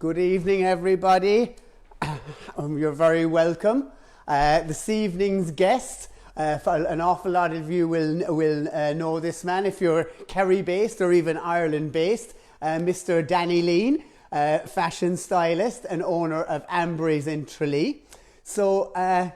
Good evening, everybody. You're very welcome. This evening's guest, an awful lot of you will know this man if you're Kerry-based or even Ireland-based, Mr. Danny Leane, fashion stylist and owner of Amberries in Tralee. So,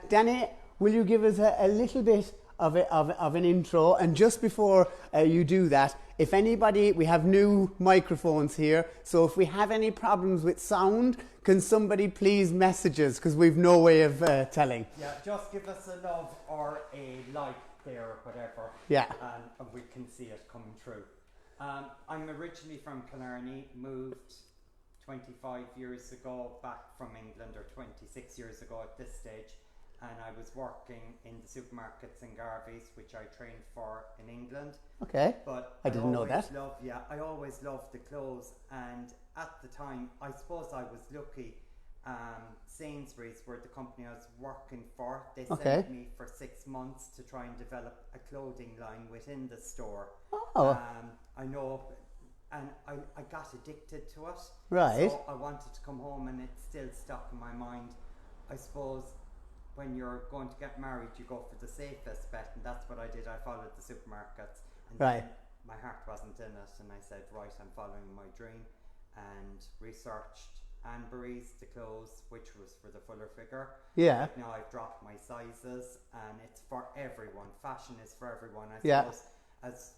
Danny, will you give us a little bit of an intro? And just before you do that, if anybody, we have new microphones here, so if we have any problems with sound, can somebody please message us, because we've no way of telling. Yeah, just give us a love or a like there or whatever. Yeah. And we can see it coming through. I'm originally from Killarney, moved 25 years ago back from England, or 26 years ago at this stage. And I was working in the supermarkets in Garvey's, which I trained for in England. Okay. But I didn't know that. I always loved the clothes, and at the time, I suppose I was lucky. Sainsbury's were the company I was working for. They sent me for 6 months to try and develop a clothing line within the store. Oh. I know, and I got addicted to it. Right. So I wanted to come home, and it's still stuck in my mind. I suppose when you're going to get married, you go for the safest bet, and that's what I did. I followed the supermarkets, and then my heart wasn't in it, and I said, right, I'm following my dream, and researched Amberries, the clothes, which was for the fuller figure. Yeah. Now I've dropped my sizes, and it's for everyone. Fashion is for everyone. I suppose as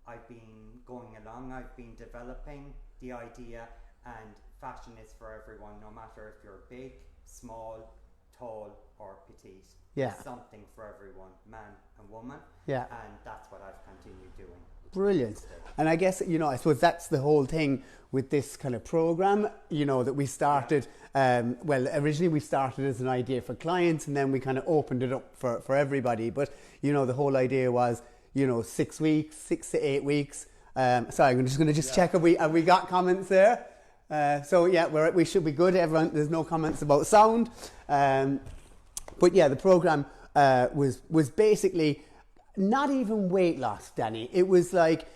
I've been going along, I've been developing the idea, and fashion is for everyone, no matter if you're big, small, tall or petite. There's something for everyone, man and woman. Yeah. And that's what I've continued doing. Brilliant. And I guess, I suppose that's the whole thing with this kind of program, that we started, originally we started as an idea for clients, and then we kind of opened it up for everybody. But, the whole idea was, 6 weeks, 6 to 8 weeks. Sorry, I'm just going to check, have we got comments there? We should be good. Everyone, there's no comments about sound. But the program was basically not even weight loss, Danny. It was like,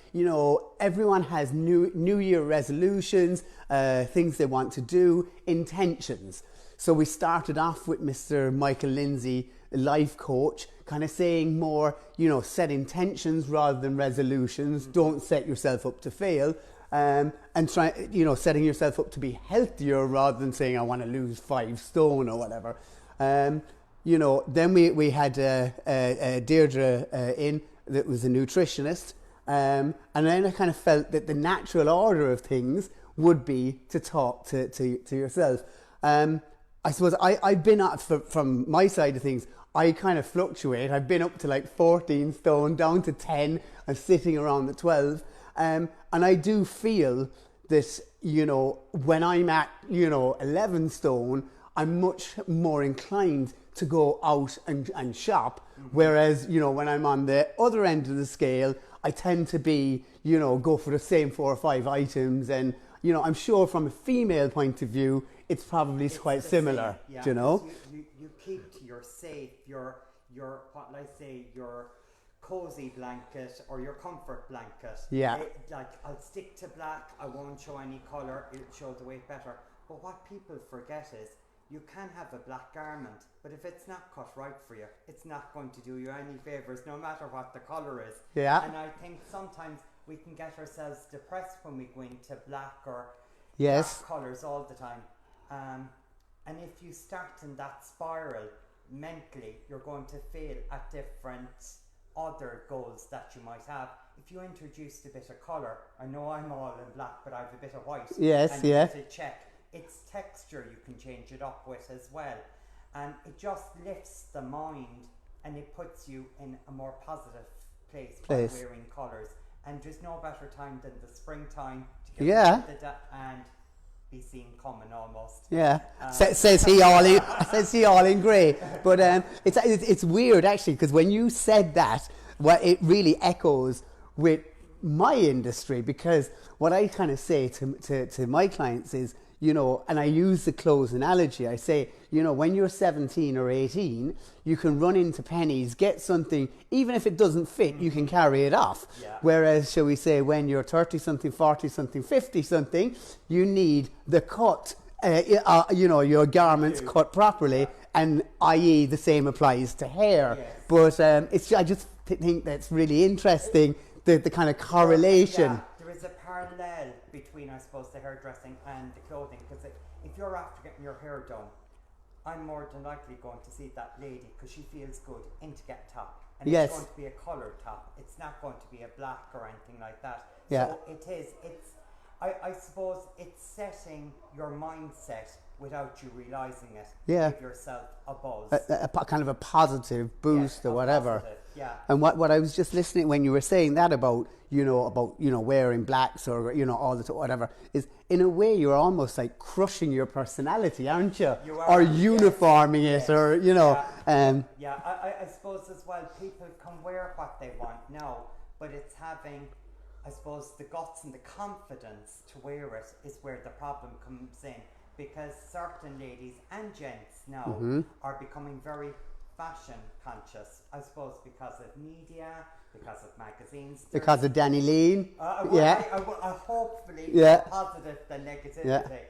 everyone has new year resolutions, things they want to do, intentions. So we started off with Mr. Michael Lindsay, life coach, kind of saying more, set intentions rather than resolutions. Don't set yourself up to fail. And try, setting yourself up to be healthier rather than saying I want to lose 5 stone or whatever. Then we had Deirdre in that was a nutritionist, and then I kind of felt that the natural order of things would be to talk to yourself. I suppose I've been at, from my side of things, I kind of fluctuate. I've been up to like 14 stone, down to 10, I'm sitting around the 12. And I do feel that, when I'm at, 11 stone, I'm much more inclined to go out and shop. Mm-hmm. Whereas, when I'm on the other end of the scale, I tend to be, go for the same 4 or 5 items. And, I'm sure from a female point of view, it's probably quite similar, same. Yeah. You keep to your safe, your what I say, your cozy blanket or your comfort blanket. Yeah. I'll stick to black, I won't show any colour, it'll show the weight better. But what people forget is you can have a black garment, but if it's not cut right for you, it's not going to do you any favours, no matter what the colour is. Yeah. And I think sometimes we can get ourselves depressed when we go into black or dark colours all the time. And if you start in that spiral, mentally, you're going to fail at different other goals that you might have. If you introduced a bit of colour, I know I'm all in black, but I have a bit of white. Yes, yeah. To check. It's texture you can change it up with as well. And it just lifts the mind, and it puts you in a more positive place by wearing colours. And there's no better time than the springtime to get rid of and be seen coming almost. Yeah, says he all in grey. But it's weird actually, because when you said that, it really echoes with my industry, because what I kind of say to my clients is, and I use the clothes analogy. I say, when you're 17 or 18, you can run into Pennies, get something, even if it doesn't fit, you can carry it off. Yeah. Whereas, shall we say, when you're 30 something, 40 something, 50 something, you need the cut your garments cut properly, and i.e. the same applies to hair. Yes. But I just think that's really interesting, the kind of correlation. Yeah, there is a parallel between, I suppose, the hairdressing and the clothing, because if you're after getting your hair done, I'm more than likely going to see that lady because she feels good into get top. And Yes. it's going to be a coloured top. It's not going to be a black or anything like that. Yeah. So I suppose it's setting your mindset without you realising it. Yeah. Give yourself a buzz. A kind of a positive boost or whatever. Positive, yeah. And what I was just listening when you were saying that about wearing blacks or all the whatever, is in a way you're almost like crushing your personality, aren't you? You are, or uniforming it, or I suppose as well, people can wear what they want now, but it's having, I suppose, the guts and the confidence to wear it is where the problem comes in, because certain ladies and gents now are becoming very fashion conscious, I suppose, because of media, because of magazines, because of Danny Leane. I hopefully positive than negativity.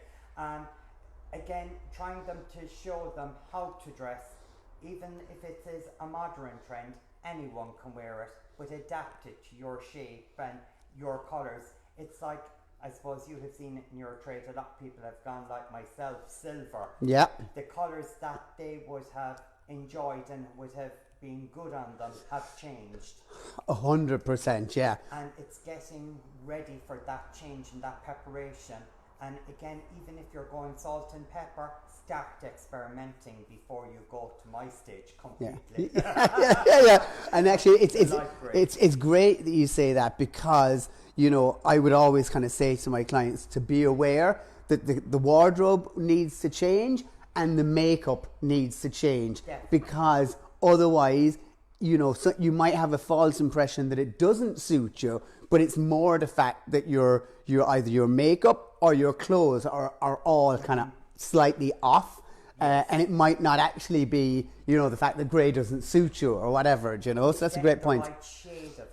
Again, trying them to show them how to dress, even if it is a modern trend, anyone can wear it, but adapt it to your shape and your colours. It's like, I suppose you have seen it in your trade, a lot of people have gone like myself, silver. Yeah. The colours that they would have enjoyed and would have been good on them have changed. 100%, yeah. And it's getting ready for that change and that preparation. And again, even if you're going salt and pepper, start experimenting before you go to my stage completely. Yeah. And actually, it's great that you say that, because I would always kind of say to my clients to be aware that the wardrobe needs to change and the makeup needs to change. Definitely. Because otherwise, so you might have a false impression that it doesn't suit you, but it's more the fact that your either your makeup or your clothes are all kind of slightly off. And it might not actually be, the fact that grey doesn't suit you or whatever, so that's a great point. The right shade of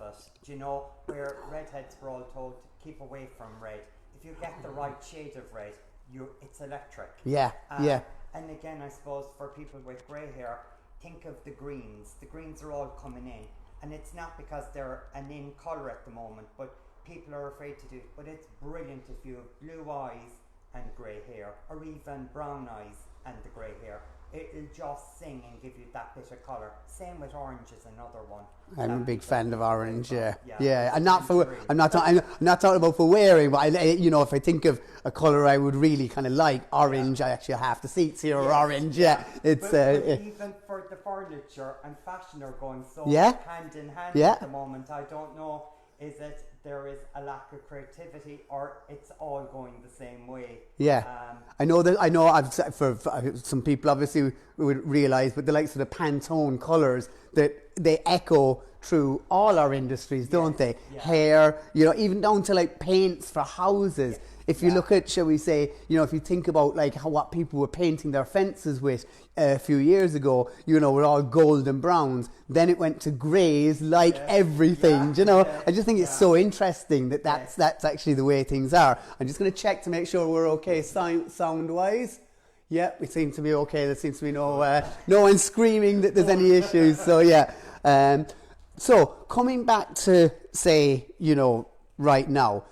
it, where redheads were all told to keep away from red. If you get the right shade of red, it's electric. Yeah. And again, I suppose for people with grey hair, think of the greens. The greens are all coming in, and it's not because they're an in colour at the moment, but people are afraid to do it. But it's brilliant if you have blue eyes and grey hair, or even brown eyes and the grey hair. It'll just sing and give you that bit of colour. Same with orange is another one. I'm a big fan of orange. Yeah. I'm not talking about for wearing, but if I think of a colour I would really kind of like, orange. I actually have the seats here are orange. Yeah, it's but even for the furniture and fashion are going so hand in hand at the moment. I don't know, is it there is a lack of creativity, or it's all going the same way? I know I've for some people obviously would realise, but the likes of the Pantone colours, that they echo through all our industries, don't they? Hair, even down to like paints for houses. If you look at, shall we say, if you think about like what people were painting their fences with a few years ago, were all gold and browns. Then it went to greys, like everything. I just think it's so interesting that's actually the way things are. I'm just going to check to make sure we're okay sound wise. Yeah, we seem to be okay. There seems to be no one screaming that there's any issues. So so coming back to say, right now,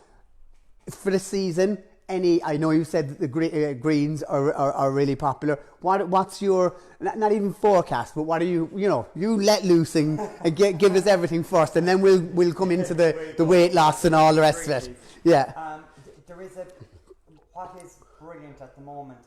for the season, I know you said that the greens are really popular. What's your, not even forecast, but what are you let loose and give us everything first, and then we'll come into the weight loss and all the rest of it. Yeah. There is what is brilliant at the moment,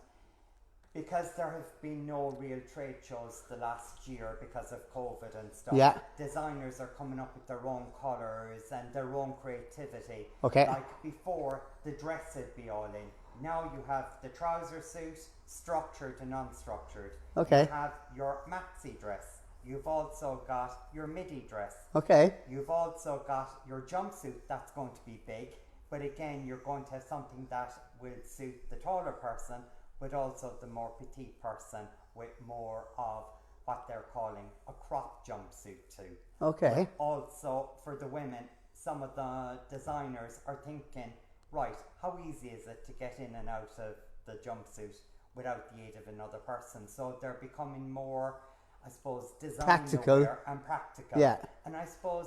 because there have been no real trade shows the last year because of COVID and stuff. Yeah. Designers are coming up with their own colours and their own creativity. Okay. Like before, the dress would be all in. Now you have the trouser suit, structured and unstructured. Okay. You have your maxi dress. You've also got your midi dress. Okay. You've also got your jumpsuit that's going to be big, but again, you're going to have something that will suit the taller person, but also the more petite person, with more of what they're calling a crop jumpsuit too. Okay. But also for the women, some of the designers are thinking, right, how easy is it to get in and out of the jumpsuit without the aid of another person. So they're becoming more, I suppose, design aware and practical. Yeah. And I suppose,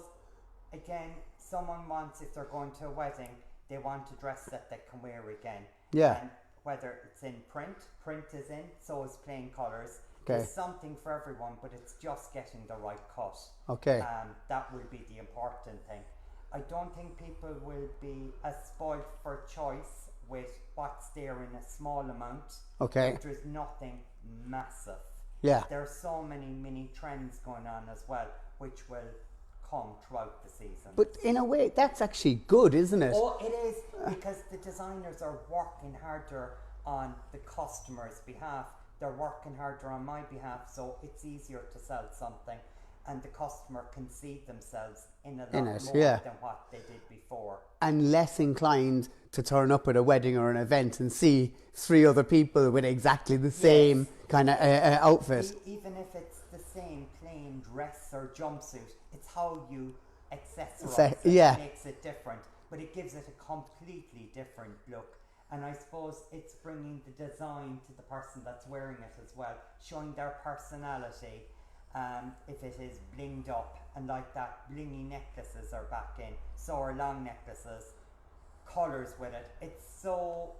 again, someone wants, if they're going to a wedding, they want a dress that they can wear again. Yeah. And whether it's in print is in, so is plain colours. Okay. There's something for everyone, but it's just getting the right cut. Okay. That will be the important thing. I don't think people will be as spoiled for choice with what's there in a small amount. Okay. If there's nothing massive. Yeah. There are so many mini trends going on as well, which will come throughout the season. But in a way, that's actually good, isn't it? Oh, it is, because the designers are working harder on the customer's behalf. They're working harder on my behalf, so it's easier to sell something, and the customer can see themselves in a lot more than what they did before. And less inclined to turn up at a wedding or an event and see 3 other people with exactly the same kind of outfit. Even if it's the same plain dress or jumpsuit, it's how you accessorize it makes it different, but it gives it a completely different look. And I suppose it's bringing the design to the person that's wearing it as well, showing their personality. If it is blinged up, and like that, blingy necklaces are back in, so are long necklaces, colours with it. It's so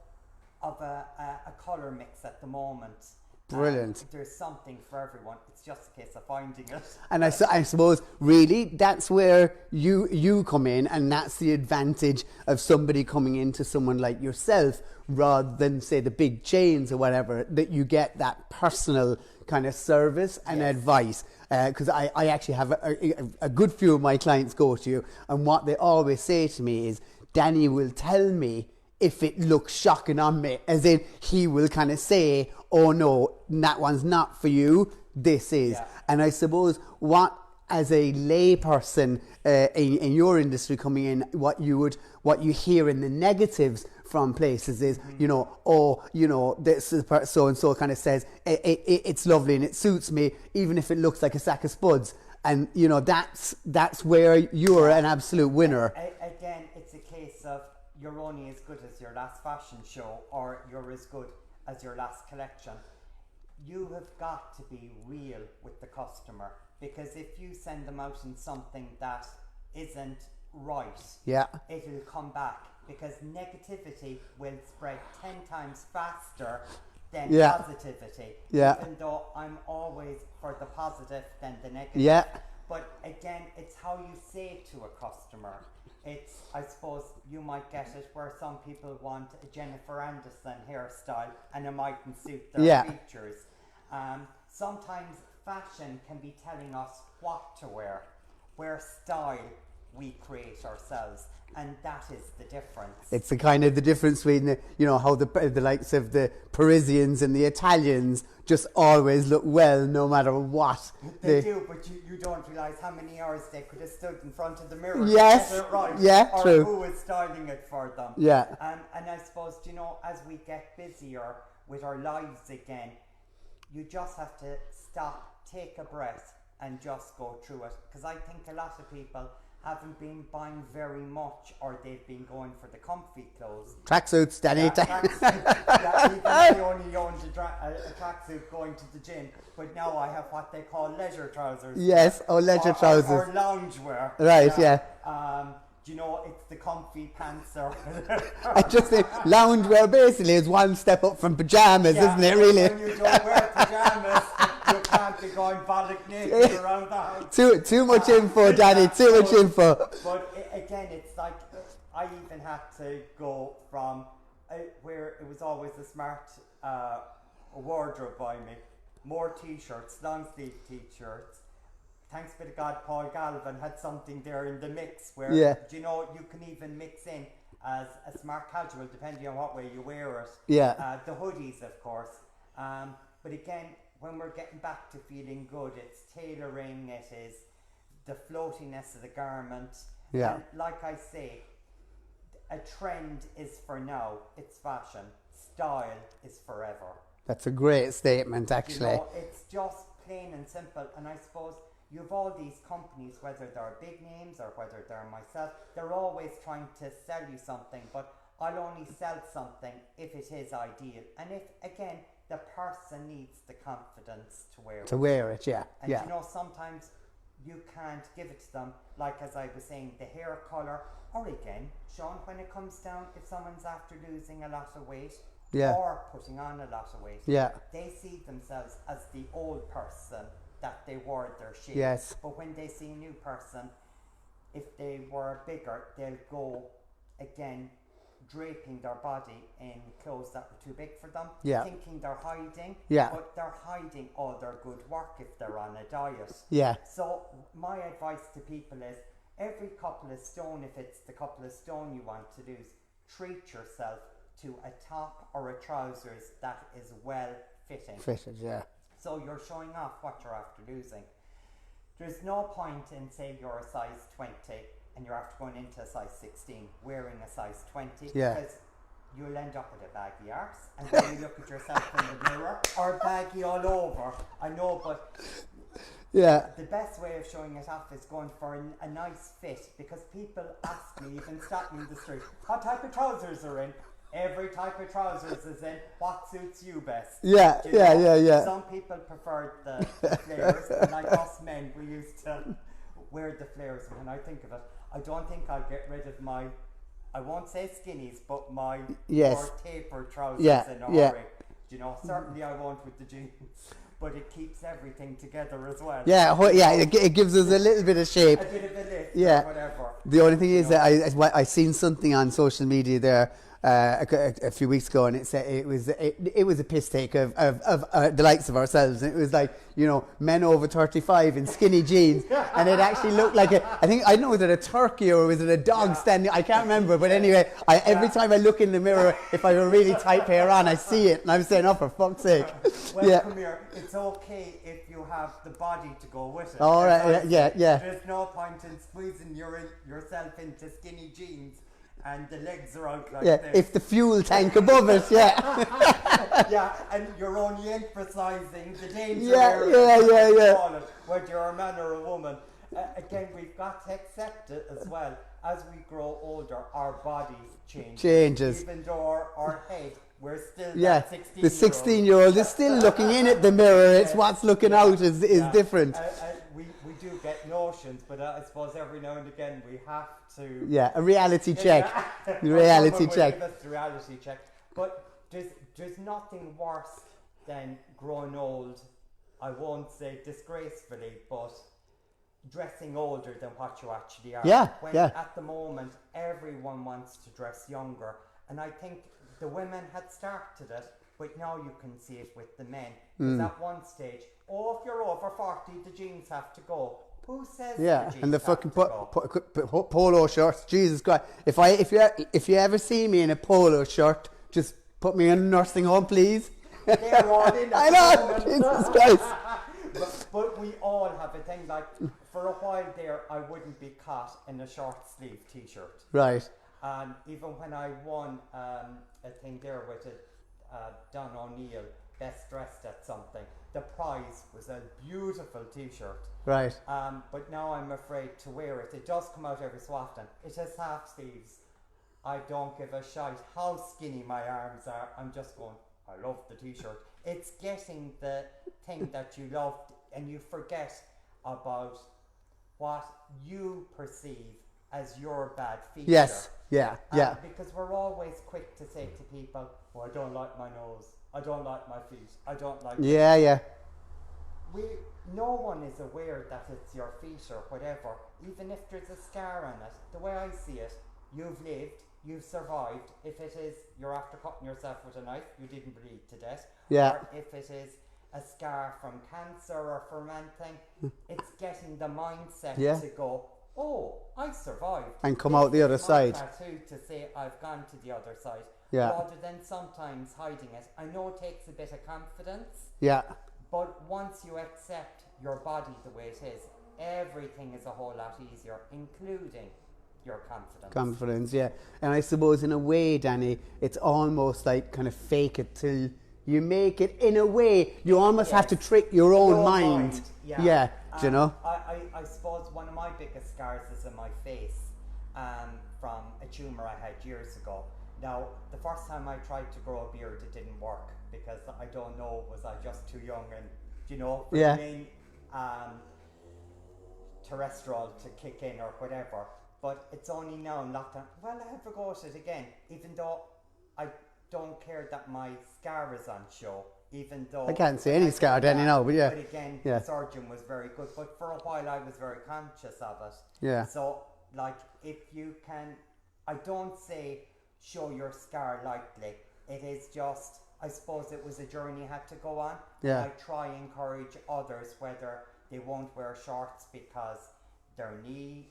of a colour mix at the moment. Brilliant. There's something for everyone. It's just a case of finding it. And I suppose really that's where you come in, and that's the advantage of somebody coming into someone like yourself, rather than say the big chains or whatever, that you get that personal kind of service and advice. Because I actually have a good few of my clients go to you, and what they always say to me is, Danny will tell me if it looks shocking on me, as in he will kind of say, oh no, that one's not for you, this is. And I suppose what, as a lay person in your industry coming in, what you hear in the negatives from places is, this is so and so kind of says it's lovely and it suits me, even if it looks like a sack of spuds. And that's where you're an absolute winner. Again, it's a case of, you're only as good as your last fashion show, or you're as good as your last collection. You have got to be real with the customer, because if you send them out in something that isn't right, it'll come back, because negativity will spread 10 times faster than positivity. Even though I'm always for the positive than the negative. But again, it's how you say to a customer. It's, I suppose you might get it where some people want a Jennifer Aniston hairstyle and it mightn't suit their features. Sometimes fashion can be telling us what to wear, where style we create ourselves, and that is the difference. It's the kind of the difference between how the likes of the Parisians and the Italians just always look well no matter what. They do, but you don't realise how many hours they could have stood in front of the mirror to get it right, or true. who is styling it for them. And I suppose, as we get busier with our lives again, you just have to stop, take a breath, and just go through it. Because I think a lot of people haven't been buying very much, or they've been going for the comfy clothes. Tracksuits, Danny. Even I only owned a tracksuit going to the gym, but now I have what they call leisure trousers. Yes, leisure trousers. Or loungewear. Right, It's the comfy pants. Or I just think loungewear basically is one step up from pajamas, isn't it, really? When you don't wear pajamas, you can't be going bollock naked around the house. Too much info, Danny, too much info. But again, it's like, I even had to go from where it was always a smart wardrobe by me, more t-shirts, long sleeve t-shirts. Thanks be to God, Paul Galvin had something there in the mix where, you can even mix in as a smart casual depending on what way you wear it. The hoodies, of course. But again, when we're getting back to feeling good, it's tailoring, it is the floatiness of the garment. And like I say, a trend is for now, it's fashion. Style is forever. That's a great statement, actually. It's just plain and simple. And I suppose you've all these companies, whether they're big names or whether they're myself, they're always trying to sell you something. But I'll only sell something if it is ideal, and if again the person needs the confidence to wear it. To wear it, yeah. And yeah. you know, sometimes you can't give it to them, like as I was saying, the hair colour, or again, Sean, when it comes down, if someone's after losing a lot of weight, Yeah. or putting on a lot of weight, Yeah. they see themselves as the old person that they wore their shape. Yes. But when they see a new person, if they were bigger, they'll go again draping their body in clothes that were too big for them, Yeah. thinking they're hiding, Yeah. but they're hiding all their good work if they're on a diet. Yeah. So my advice to people is, every couple of stone, if it's the couple of stone you want to lose, treat yourself to a top or a trousers that is well fitting. Fitted, yeah. So you're showing off what you're after losing. There's no point in, say you're a size 20 and you're after going into a size 16 wearing a size 20, Yeah. because you'll end up with a baggy arse, and then you look at yourself in the mirror, or baggy all over. I know, but Yeah. the best way of showing it off is going for a nice fit, because people ask me, even stop me in the street, what type of trousers are in? Every type of trousers is in. What suits you best? Yeah, Do you yeah, know? yeah, yeah. Some people prefer the flares, and like us men, we used to wear the flares. And when I think of it, I don't think I'll get rid of my, I won't say skinnies, but my Yes. more tapered trousers Yeah, in a yeah. hurry. Do you know, certainly I won't with the jeans, but it keeps everything together as well. Yeah, it gives us a little bit of shape. A bit of a lift, Yeah. or whatever. The only thing You is know? that I seen something on social media there a few weeks ago, and it said it was a piss take of the likes of ourselves, and it was like, you know, men over 35 in skinny jeans, and it actually looked like I don't know, was it a turkey or was it a dog standing? I can't remember, but anyway, every time I look in the mirror, if I have a really tight pair on, I see it, and I'm saying, oh, for fuck's sake. Well, come here. It's okay if you have the body to go with it. All right, yeah. There's no point in squeezing yourself into skinny jeans and the legs are out like this. If the fuel tank above it, yeah. Yeah, and you're only emphasising the danger. Yeah. Whether you're a man or a woman. Again, we've got to accept it as well. As we grow older, our bodies changes. Even though our head, we're still that 16-year-old. The 16-year-old is still looking in at the mirror. It's what's looking out is different. We do get notions, but I suppose every now and again we have to... Yeah, a reality check. Reality check. Give us the reality check. But there's nothing worse than growing old, I won't say disgracefully, but dressing older than what you actually are. At the moment, everyone wants to dress younger. And I think the women had started it, but now you can see it with the men. Because at one stage, if you're over 40, the jeans have to go. Who says the jeans and the fucking have to go? polo shirts. Jesus Christ! If you ever see me in a polo shirt, just put me in a nursing home, please. They're all in. I know. Jesus Christ! But we all have a thing, like for a while there, I wouldn't be caught in a short sleeve t-shirt. Right. And even when I won a thing there with Don O'Neill, best dressed at something, the prize was a beautiful t-shirt. Right. But now I'm afraid to wear it. It does come out every so often. It has half sleeves. I don't give a shite how skinny my arms are. I'm just going, I love the t-shirt. It's getting the thing that you love, and you forget about what you perceive as your bad feature. Yes. Yeah. Because we're always quick to say to people, oh, I don't like my nose, I don't like my feet, I don't like... Yeah. No one is aware that it's your feet or whatever, even if there's a scar on it. The way I see it, you've lived, you've survived. If it is you're after cutting yourself with a knife, you didn't bleed to death. Yeah. Or if it is a scar from cancer or from anything, it's getting the mindset to go, oh, I survived. And come out the other side. Tattoo to say I've gone to the other side. Yeah. Rather than sometimes hiding it. I know it takes a bit of confidence. Yeah. But once you accept your body the way it is, everything is a whole lot easier, including your confidence. Confidence, yeah. And I suppose in a way, Danny, it's almost like kind of fake it till you make it. In a way, you almost have to trick your own mind. Yeah. Do you know? I suppose one of my biggest scars is in my face from a tumour I had years ago. Now, the first time I tried to grow a beard, it didn't work because I don't know, was I just too young and, you know, for the main terrestrial to kick in or whatever. But it's only now in lockdown, well, I have a go at it again, even though I don't care that my scar is on show, even though... I can't see any scar then, you know, but yeah. But again, the surgeon was very good, but for a while I was very conscious of it. Yeah. So, like, if you can, I don't say show your scar lightly, it is just, I suppose it was a journey I had to go on. Yeah. I try and encourage others, whether they won't wear shorts because there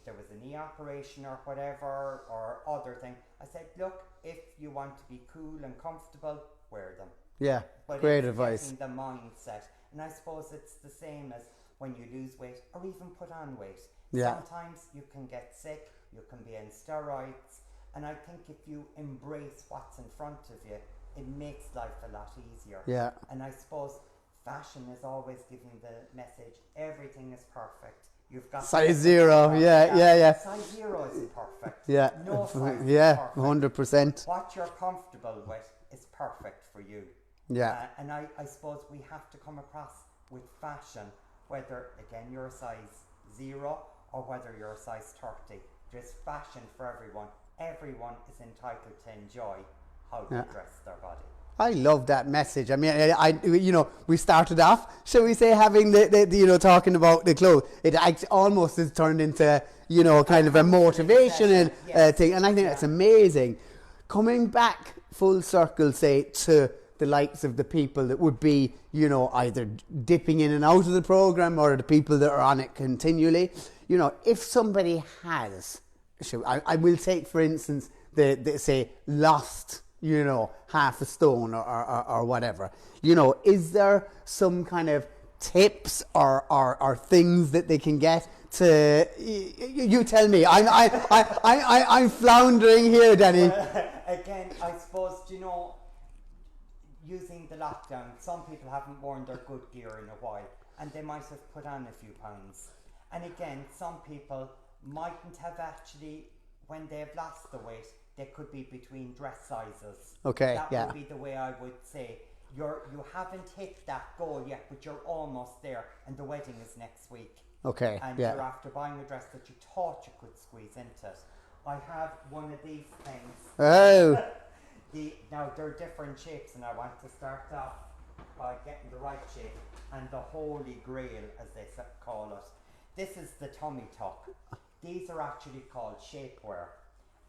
was a knee operation or whatever, or other thing. I said, look, if you want to be cool and comfortable, wear them. Yeah, but great it's advice. The mindset. And I suppose it's the same as when you lose weight or even put on weight. Yeah. Sometimes you can get sick, you can be in steroids, and I think if you embrace what's in front of you, it makes life a lot easier. Yeah. And I suppose fashion is always giving the message, everything is perfect. You've got size 0, yeah. Size 0 isn't perfect. Yeah. No size yeah, is perfect. 100%. What you're comfortable with is perfect for you. Yeah. And I suppose we have to come across with fashion, whether, again, you're a size 0 or whether you're a size 30. There's fashion for everyone. Everyone is entitled to enjoy how they dress their body. I love that message. I mean, we started off, shall we say, having the talking about the clothes. It almost has turned into, kind of a motivational thing. And I think that's amazing. Coming back full circle, say, to the likes of the people that would be, either dipping in and out of the program or the people that are on it continually. If somebody has, I will take, for instance, the say, lost, half a stone or whatever. Is there some kind of tips or things that they can get to? You tell me. I'm floundering here, Danny. Again, I suppose, using the lockdown, some people haven't worn their good gear in a while, and they might have put on a few pounds. And again, some people mightn't have actually, when they've lost the weight, they could be between dress sizes. Okay, that would be the way I would say. You haven't hit that goal yet, but you're almost there, and the wedding is next week. Okay, and you're after buying a dress that you thought you could squeeze into it. I have one of these things. Oh. Now they're different shapes, and I want to start off by getting the right shape and the holy grail, as they call it. This is the tummy tuck. These are actually called shapewear,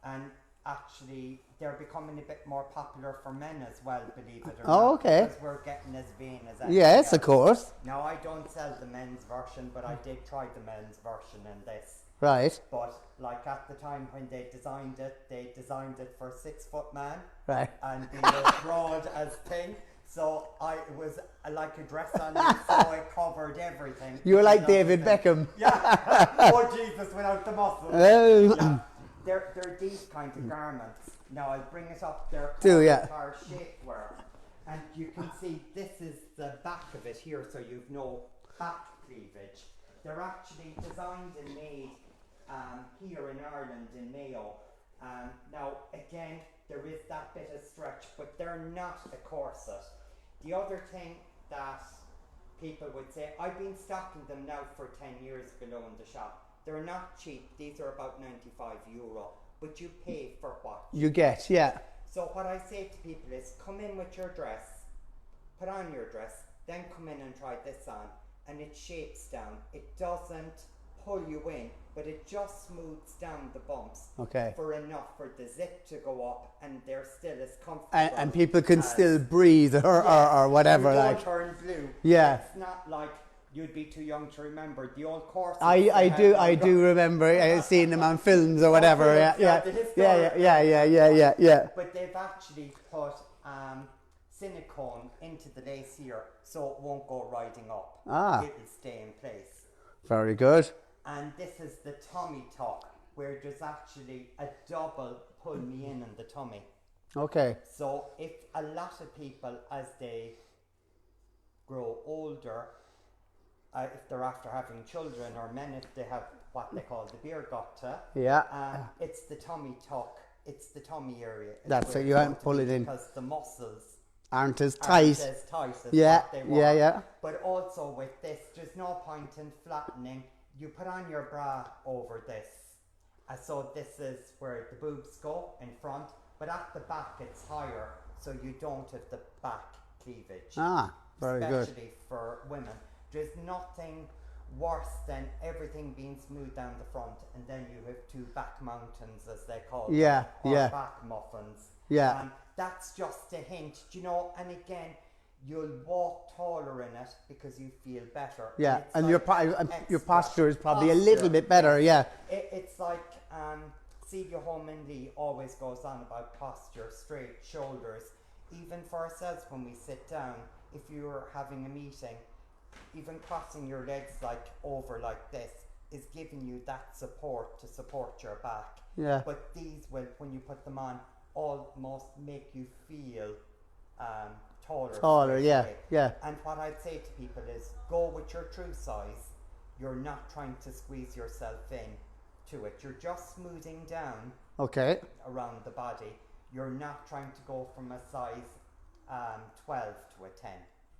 and actually they're becoming a bit more popular for men as well, believe it or not. Okay. Because we're getting as vain as that. Yes, of course. Now, I don't sell the men's version, but I did try the men's version in this. Right. But like at the time when they designed it for a 6-foot man. Right. And being as broad as thing. So it was like a dress on me, so it covered everything. You were like David Beckham. Yeah. Oh Jesus, without the muscles. Oh. Yeah. They're these kind of garments. Now I'll bring it up. They're called shapewear. And you can see this is the back of it here, so you've no back cleavage. They're actually designed and made here in Ireland, in Mayo. Now, again, there is that bit of stretch, but they're not a corset. The other thing that people would say, I've been stocking them now for 10 years below in the shop. They're not cheap. These are about €95, but you pay for what you get, yeah. So what I say to people is, come in with your dress, put on your dress, then come in and try this on, and it shapes down. It doesn't pull you in, but it just smooths down the bumps for enough for the zip to go up, and they're still as comfortable. And people can still breathe or whatever. You don't turn blue. Yeah. It's not like you'd be too young to remember the old corsets. I do remember seeing them on films or whatever. Yeah. But they've actually put silicone into the lace here, so it won't go riding up. It'll stay in place. Very good. And this is the tummy tuck, where there's actually a double pull me in the tummy. Okay. So if a lot of people, as they grow older, if they're after having children, or men if they have what they call the beer gutter, it's the tummy tuck it's the tummy area. That's it. You have to pull it in because the muscles aren't as tight. as what they want. Yeah. But also with this, there's no point in flattening. You put on your bra over this. So this is where the boobs go in front, but at the back it's higher, so you don't have the back cleavage. Very good. Especially for women. There's nothing worse than everything being smooth down the front, and then you have two back mountains, as they call them, or back muffins. Yeah. That's just a hint, you know, and again, you'll walk taller in it because you feel better. Yeah, and your posture is probably a little bit better, yeah. It's like Celia Holman Lee always goes on about posture, straight shoulders. Even for ourselves when we sit down, if you're having a meeting, even crossing your legs like over like this is giving you that support to support your back. Yeah. But these will, when you put them on, almost make you feel taller. Yeah. And what I'd say to people is go with your true size. You're not trying to squeeze yourself in to it. You're just smoothing down around the body. You're not trying to go from a size 12 to a 10.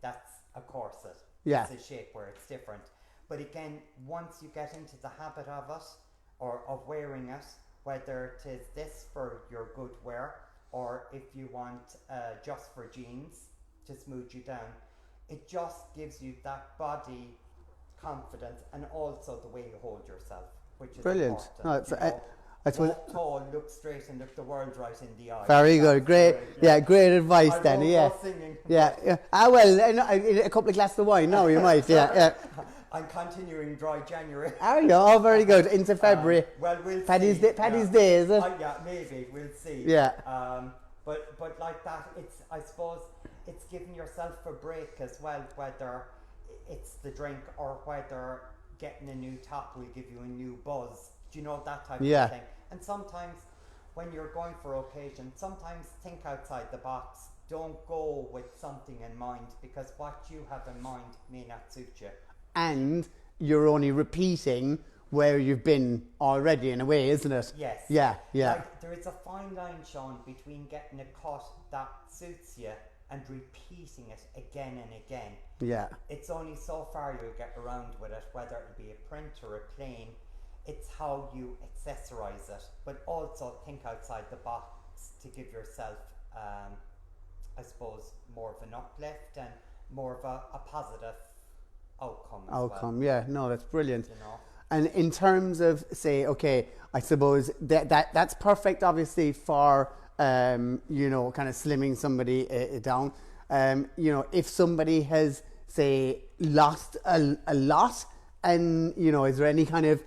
That's a corset. Yeah. It's a shape where it's different. But again, once you get into the habit of it or of wearing it, whether it is this for your good wear or if you want just for jeans to smooth you down, it just gives you that body confidence and also the way you hold yourself, which is brilliant. important. Walk tall, look straight, and look the world right in the eye. Very good, great. Great advice then. Yeah. Well, a couple of glasses of wine. No, you might. Yeah. I'm continuing dry January. Are you? Oh, very good. Into February. Well, we'll Paddy's see. Paddy's Day, is it? Yeah, maybe we'll see. Yeah. But like that, I suppose it's giving yourself a break as well, whether it's the drink or whether getting a new top will give you a new buzz. Do you know, that type of thing? And sometimes when you're going for occasion, sometimes think outside the box. Don't go with something in mind because what you have in mind may not suit you. And you're only repeating where you've been already in a way, isn't it? Yes. Yeah. Like, there is a fine line, Sean, between getting a cut that suits you and repeating it again and again. Yeah. It's only so far you'll get around with it, whether it be a print or a plain. It's how you accessorize it, but also think outside the box to give yourself, I suppose, more of an uplift and more of a positive outcome as well. Yeah. No, that's brilliant. You know? And in terms of, say, I suppose that's perfect, obviously, for kind of slimming somebody down. If somebody has, say, lost a lot, and is there any kind of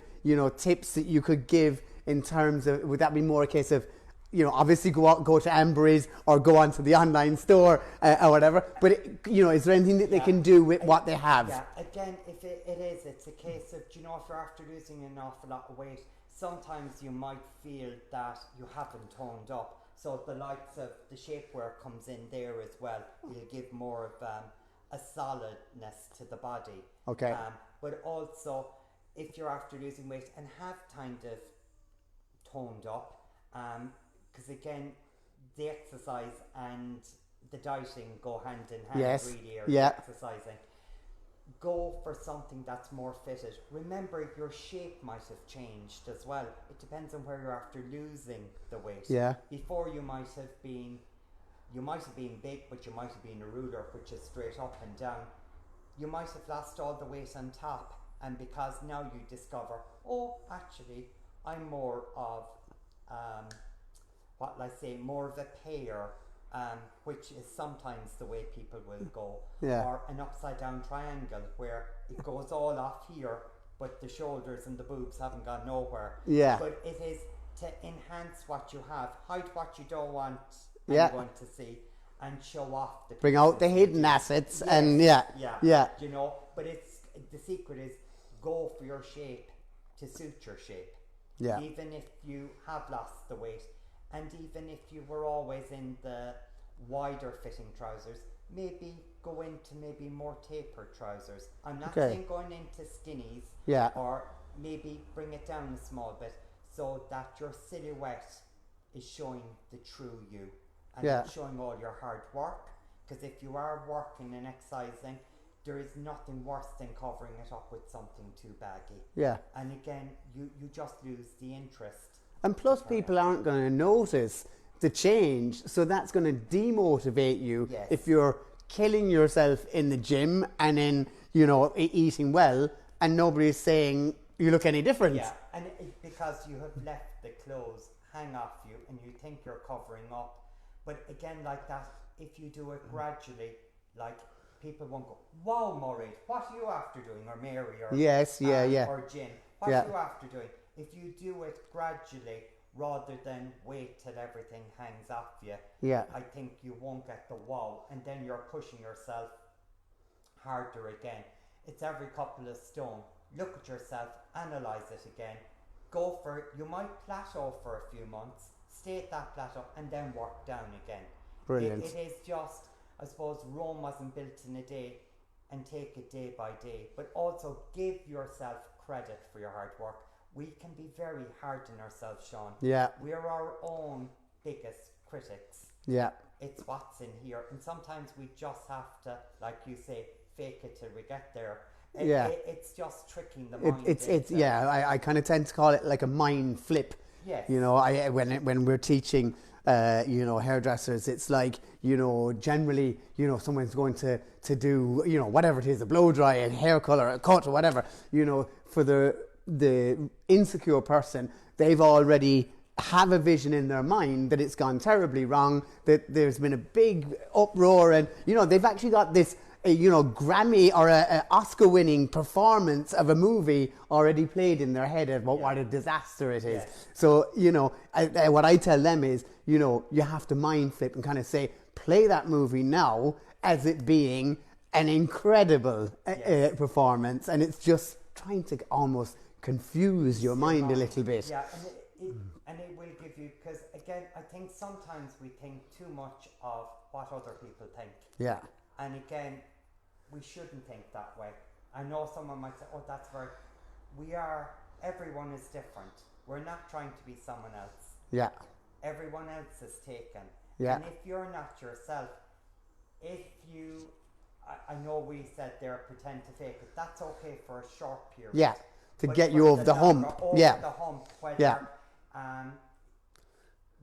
tips that you could give in terms of, would that be more a case of, obviously go to Amber's or go onto the online store or whatever, but is there anything that they can do with what they have? Yeah, again, if it's a case of, if you're after losing an awful lot of weight, sometimes you might feel that you haven't toned up. So the likes of the shapewear comes in there as well. It'll give more of a solidness to the body. Okay. But also, if you're after losing weight and have kind of toned up, because again, the exercise and the dieting go hand in hand, really, or the exercising. Go for something that's more fitted. Remember, your shape might have changed as well. It depends on where you're after losing the weight. Yeah. Before you might have been big, but you might have been a ruler, which is straight up and down. You might have lost all the weight on top, and because now you discover, actually, I'm more of more of a pair, which is sometimes the way people will go, or an upside down triangle where it goes all off here, but the shoulders and the boobs haven't gone nowhere. Yeah. But it is to enhance what you have, hide what you don't want anyone to see, and show off the bring out the hidden assets. And but the secret is go for your shape to suit your shape. Yeah. Even if you have lost the weight, and even if you were always in the wider fitting trousers, maybe go into maybe more tapered trousers. I'm not saying going into skinnies, or maybe bring it down a small bit so that your silhouette is showing the true you, and showing all your hard work. Because if you are working and exercising, there is nothing worse than covering it up with something too baggy. Yeah. And again, you just lose the interest. And plus, people aren't going to notice the change, so that's going to demotivate you if you're killing yourself in the gym and then, you know, eating well, and nobody's saying you look any different. Yeah, and because you have left the clothes hang off you and you think you're covering up. But again, like that, if you do it gradually, like, people won't go, wow, Maureen, what are you after doing? Or Mary, or or Jim, what are you after doing? If you do it gradually, rather than wait till everything hangs off you, I think you won't get the wow, and then you're pushing yourself harder again. It's every couple of stone. Look at yourself, analyse it again, go for it. You might plateau for a few months, stay at that plateau, and then work down again. Brilliant. It is just, I suppose, Rome wasn't built in a day, and take it day by day, but also give yourself credit for your hard work. We can be very hard on ourselves, Sean. Yeah. We're our own biggest critics. Yeah. It's what's in here, and sometimes we just have to, like you say, fake it till we get there. It's just tricking the mind. I kind of tend to call it like a mind flip. Yes. You know, when we're teaching, you know, hairdressers, it's like, you know, generally, you know, someone's going to do, you know, whatever it is, a blow dry, a hair color, a cut, or whatever, you know, for the insecure person, they've already have a vision in their mind that it's gone terribly wrong, that there's been a big uproar, and, you know, they've actually got this, you know, Grammy or a Oscar-winning performance of a movie already played in their head about what a disaster it is. Yes. So, you know, what I tell them is, you know, you have to mind flip and kind of say, play that movie now as it being an incredible performance, and it's just trying to almost confuse your mind a little bit. Yeah, and it will give you, because again, I think sometimes we think too much of what other people think. Yeah. And again, we shouldn't think that way. I know someone might say, oh, that's very, everyone is different. We're not trying to be someone else. Yeah. Everyone else is taken. Yeah. And if you're not yourself, I know we said there, pretend to fake it, that's okay for a short period. Yeah. To get you over the hump. The hump, whether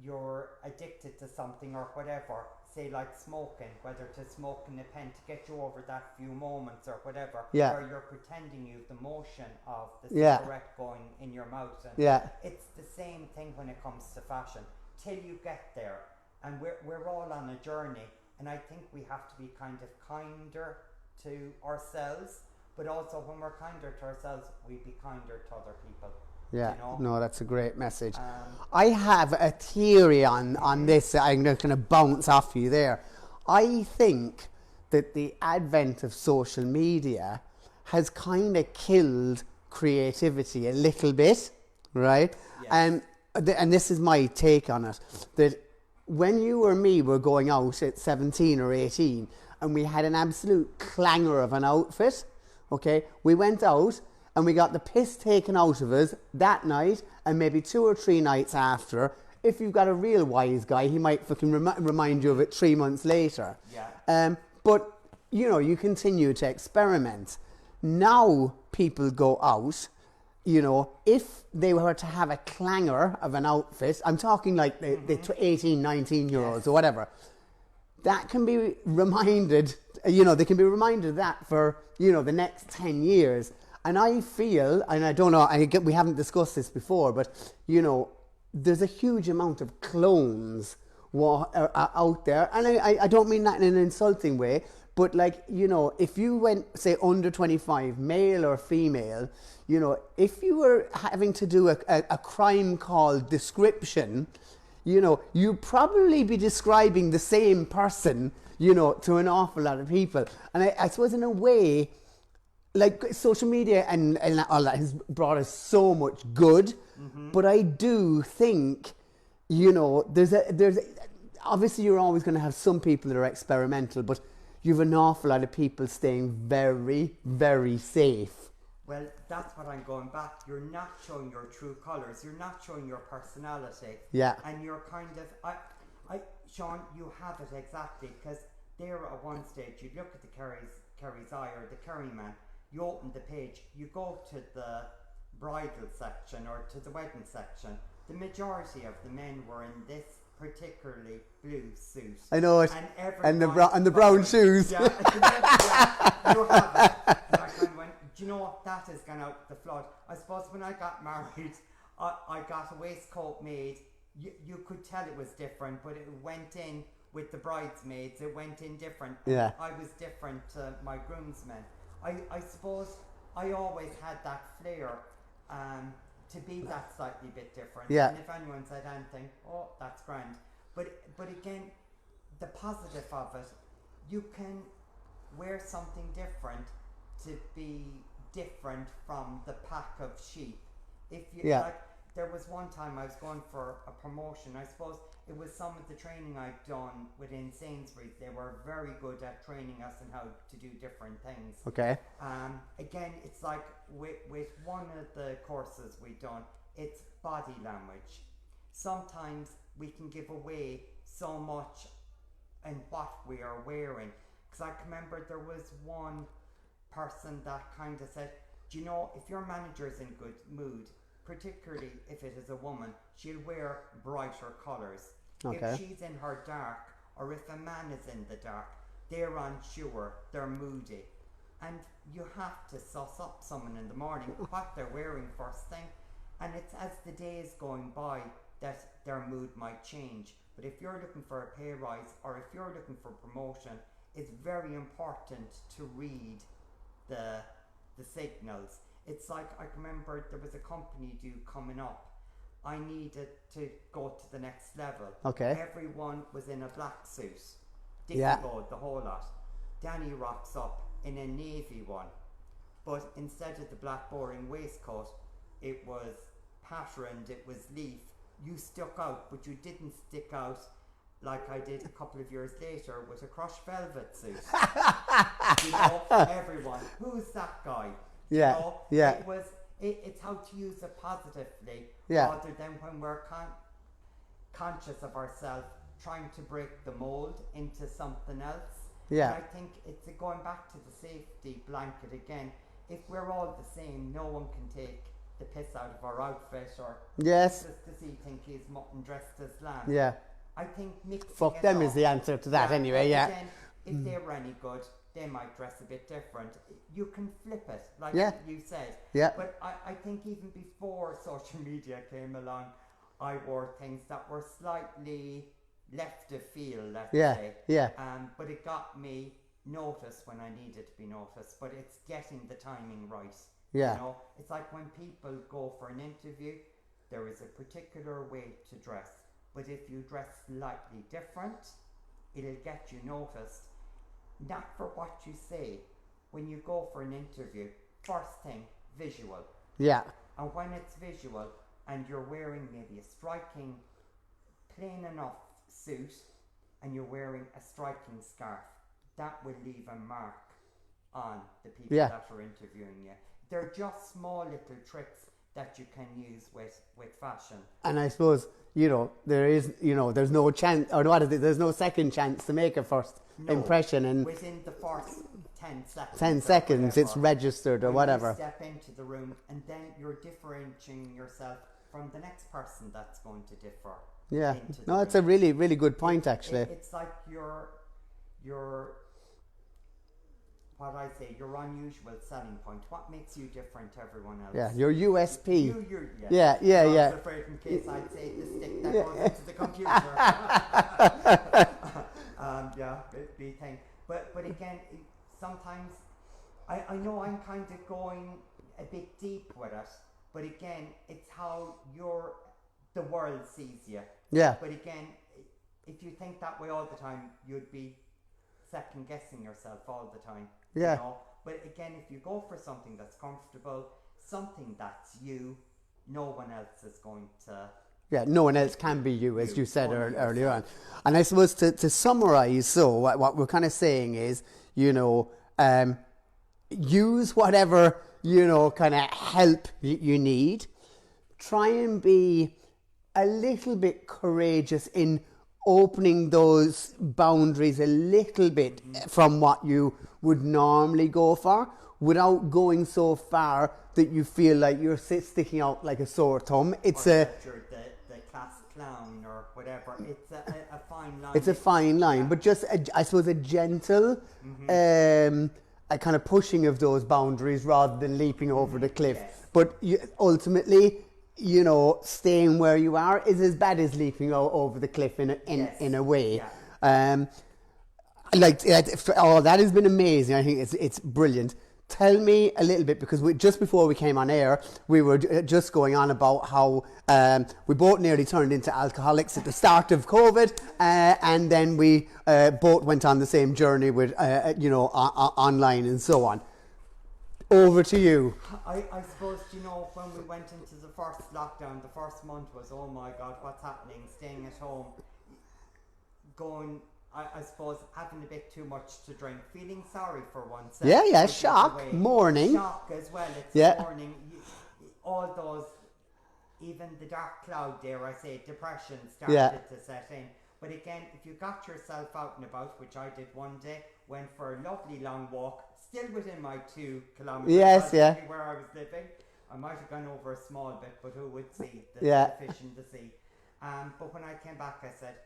you're addicted to something or whatever, say like smoking, whether to smoke in a pen to get you over that few moments or whatever, where you're pretending you the motion of the cigarette going in your mouth. And it's the same thing when it comes to fashion, till you get there. And we're all on a journey, and I think we have to be kind of kinder to ourselves, but also when we're kinder to ourselves, we be kinder to other people. Yeah, you know? No, that's a great message. I have a theory on this. I'm going to bounce off you there. I think that the advent of social media has kind of killed creativity a little bit, right? Yes. And this is my take on it, that when you or me were going out at 17 or 18 and we had an absolute clanger of an outfit, okay, we went out and we got the piss taken out of us that night and maybe 2 or 3 nights after. If you've got a real wise guy, he might fucking remind you of it 3 months later. Yeah. But, you know, you continue to experiment. Now people go out, you know, if they were to have a clanger of an outfit, I'm talking like the 18, 19-year-olds or whatever, that can be reminded, you know, they can be reminded of that for, you know, the next 10 years. And I feel, and I don't know, we haven't discussed this before, but, you know, there's a huge amount of clones out there. And I don't mean that in an insulting way, but like, you know, if you went, say, under 25, male or female, you know, if you were having to do a crime called description, you know, you'd probably be describing the same person, you know, to an awful lot of people. And I suppose in a way, like social media and all that has brought us so much good, but I do think, you know, there's obviously you're always going to have some people that are experimental, but you've an awful lot of people staying very, very safe Well, that's what I'm going back. You're not showing your true colours. You're not showing your personality. Yeah. And you're kind of, Sean, you have it exactly, because there at one stage, you look at the Kerry's eye or the Kerry man, you open the page, you go to the bridal section or to the wedding section. The majority of the men were in this particularly blue suit. I know it. And the brown shoes. Yeah, yeah, you have it. And I kind of went, do you know what? That has gone out the flood. I suppose when I got married, I got a waistcoat made. You could tell it was different, but it went in with the bridesmaids. It went in different. Yeah. I was different to my groomsmen. I suppose I always had that flair to be that slightly bit different. Yeah. And if anyone said anything, oh, that's grand. But again, the positive of it, you can wear something different to be different from the pack of sheep. If you like, there was one time I was going for a promotion. I suppose it was some of the training I'd done within Sainsbury's. They were very good at training us in how to do different things. Okay. Again, it's like with one of the courses we've done, it's body language. Sometimes we can give away so much in what we are wearing. Because I can remember there was one person that kind of said, do you know, if your manager's in good mood, particularly if it is a woman, she'll wear brighter colours. Okay. If she's in her dark, or if a man is in the dark, they're unsure, they're moody. And you have to suss up someone in the morning what they're wearing first thing. And it's as the days going by that their mood might change. But if you're looking for a pay rise, or if you're looking for promotion, it's very important to read the signals. It's like, I can remember there was a company due coming up. I needed to go to the next level. Okay. Everyone was in a black suit. Yeah. The whole lot. Danny rocks up in a navy one. But instead of the black boring waistcoat, it was patterned, it was leaf. You stuck out, but you didn't stick out like I did a couple of years later with a crushed velvet suit. You know, everyone, who's that guy? Yeah, you know, yeah. It's how to use it positively, yeah, rather than when we're conscious of ourselves, trying to break the mold into something else. Yeah. And I think it's going back to the safety blanket again. If we're all the same, no one can take the piss out of our outfit, or yes, just to see think he's mutton dressed as lamb. Yeah. I think mixing fuck them up, is the answer to that anyway. Yeah. Again, if they were any good, they might dress a bit different. You can flip it, like you said. Yeah. But I think even before social media came along, I wore things that were slightly left of field, let's say. Yeah. But it got me noticed when I needed to be noticed. But it's getting the timing right. Yeah. You know, it's like when people go for an interview, there is a particular way to dress. But if you dress slightly different, it'll get you noticed. Not for what you say. When you go for an interview, first thing, visual. Yeah. And when it's visual and you're wearing maybe a striking, plain enough suit, and you're wearing a striking scarf, that will leave a mark on the people that are interviewing you. They're just small little tricks that you can use with fashion. And I suppose, there's no chance, or what is it, there's no second chance to make a first impression. And within the first 10 seconds. 10 seconds, it's registered or whatever. You step into the room, and then you're differentiating yourself from the next person that's going to differ. Yeah. No, it's a really, really good point, actually. It's like your what I say, your unusual selling point. What makes you different to everyone else? Yeah, your USP. Yeah. I was afraid in case I'd say the stick that goes into the computer. Big thing. But again, sometimes I know I'm kind of going a bit deep with it. But again, it's how the world sees you. Yeah. But again, if you think that way all the time, you'd be second guessing yourself all the time. Yeah. You know? But again, if you go for something that's comfortable, something that's you, no one else is going to. Yeah, no one else can be you, as you said earlier on. And I suppose to summarise, so what we're kind of saying is, use whatever kind of help you need. Try and be a little bit courageous in opening those boundaries a little bit from what you would normally go for, without going so far that you feel like you're sticking out like a sore thumb. It's the class clown or whatever. It's a fine line. It's a fine line, but just I suppose a gentle, a kind of pushing of those boundaries rather than leaping over the cliff. Yes. But ultimately, staying where you are is as bad as leaping over the cliff in a way. Yeah. That has been amazing. I think it's brilliant. Tell me a little bit, because just before we came on air, we were just going on about how we both nearly turned into alcoholics at the start of COVID, and then we both went on the same journey with, online and so on. Over to you. I suppose, when we went into the first lockdown, the first month was, oh my God, what's happening? Staying at home, going, I suppose, having a bit too much to drink, feeling sorry for oneself. Yeah, shock, mourning. Shock as well, it's mourning. All those, even the dark cloud, dare I say, depression started to set in. But again, if you got yourself out and about, which I did one day, went for a lovely long walk, still within my 2 kilometres, where I was living. I might have gone over a small bit, but who would see the fish in the sea. But when I came back, I said,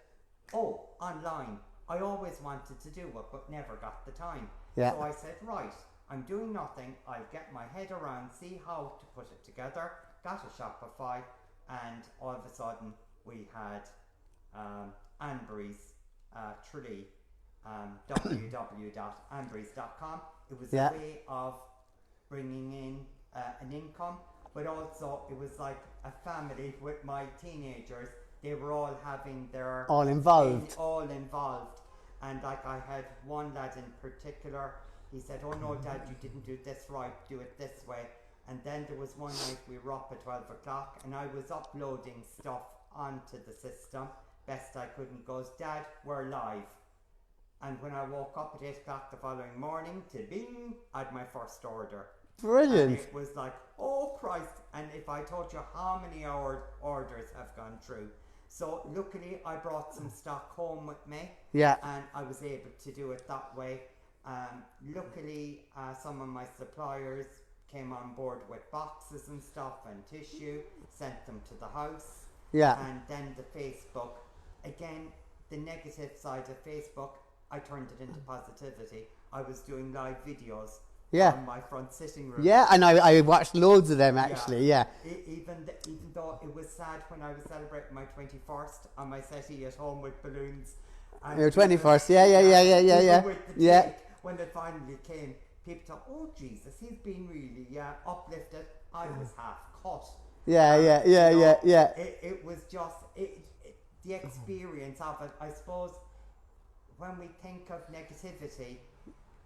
online. I always wanted to do it, but never got the time. Yeah. So I said, right, I'm doing nothing. I'll get my head around, see how to put it together. Got a Shopify, and all of a sudden we had Anbury's Tralee, www.anburys.com. It was a way of bringing in an income, but also it was like a family with my teenagers. They were all having their... All involved. And like I had one lad in particular, he said, oh no Dad, you didn't do this right, do it this way. And then there was one night we were up at 12 o'clock and I was uploading stuff onto the system, best I could, and he goes, Dad, we're live. And when I woke up at 8 o'clock the following morning, bing, I had my first order. Brilliant. And it was like, oh Christ. And if I told you how many orders have gone through. So luckily I brought some stock home with me. Yeah. And I was able to do it that way. Luckily some of my suppliers came on board with boxes and stuff and tissue, sent them to the house. Yeah. And then the Facebook, again, the negative side of Facebook, I turned it into positivity. I was doing live videos on my front sitting room. Yeah, and I watched loads of them actually, Even though it was sad when I was celebrating my 21st on my settee at home with balloons. And your 21st, yeah. With the cake, when it finally came, people thought, oh Jesus, he's been really uplifted. I was half cut. Yeah. It was just the experience of it. I suppose when we think of negativity,